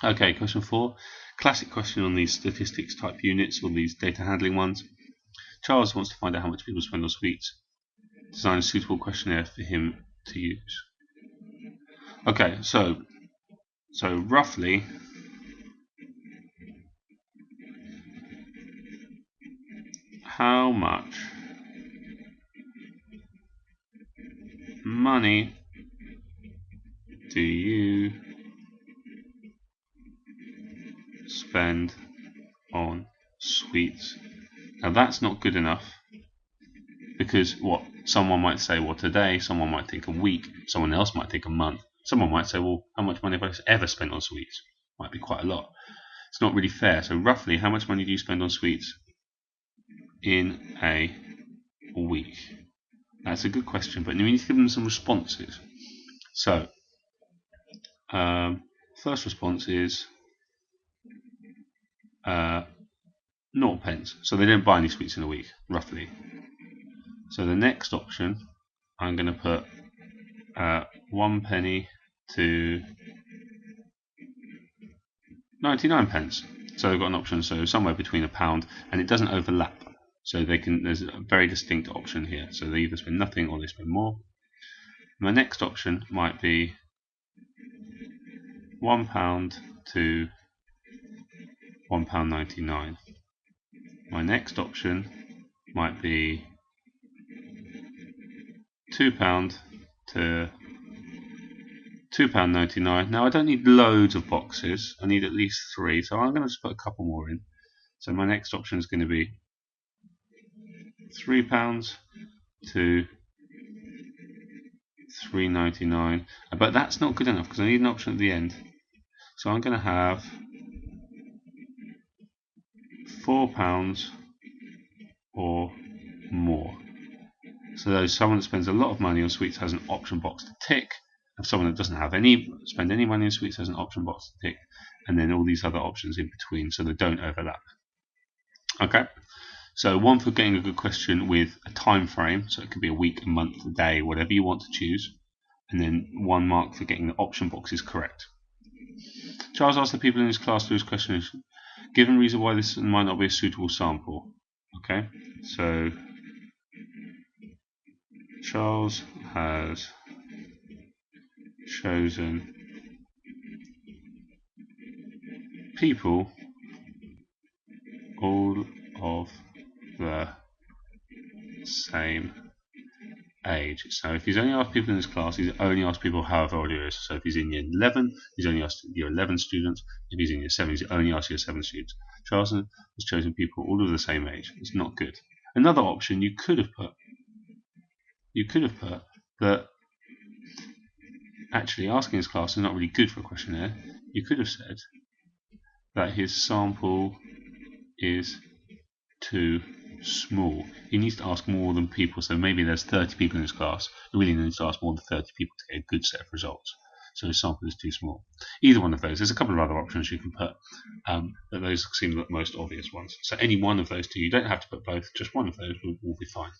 Okay, question 4. Classic question on these statistics type units or these data handling ones. Charles wants to find out how much people spend on sweets. Design a suitable questionnaire for him to use. Okay, so roughly how much money do you spend on sweets? Now that's not good enough, because what someone might say, well, today, someone might think a week, someone else might think a month, someone might say, well, how much money have I ever spent on sweets? Might be quite a lot. It's not really fair. So roughly, how much money do you spend on sweets in a week? That's a good question, but you need to give them some responses. So first response is 0 pence. So they don't buy any sweets in a week, roughly. So the next option, I'm going to put 1 penny to 99 pence. So they've got an option, so somewhere between £1, and it doesn't overlap. So there's a very distinct option here. So they either spend nothing or they spend more. My next option might be £1 to £1.99. My next option might be £2 to £2.99. Now I don't need loads of boxes, I need at least 3, so I'm going to just put a couple more in. So my next option is going to be £3 to £3.99, but that's not good enough because I need an option at the end. So I'm going to have £4 or more. So someone that spends a lot of money on sweets has an option box to tick. If someone that doesn't have spend any money on sweets has an option box to tick, and then all these other options in between, so they don't overlap. Okay, so 1 for getting a good question with a time frame, so it could be a week, a month, a day, whatever you want to choose, and then 1 mark for getting the option boxes correct. Charles asked the people in his class through his questionnaire, given reason why this might not be a suitable sample. Okay, so Charles has chosen people all of the same age. So if he's only asked people in his class, he's only asked people however old he is. So if he's in year 11, he's only asked year 11 students. If he's in year 7, he's only asked year 7 students. Charles has chosen people all of the same age. It's not good. Another option you could have put that actually asking his class is not really good for a questionnaire. You could have said that his sample is too small. He needs to ask more than people, so maybe there's 30 people in his class. He really needs to ask more than 30 people to get a good set of results. So his sample is too small. Either one of those. There's a couple of other options you can put, but those seem the most obvious ones. So any one of those two. You don't have to put both, just one of those will be fine.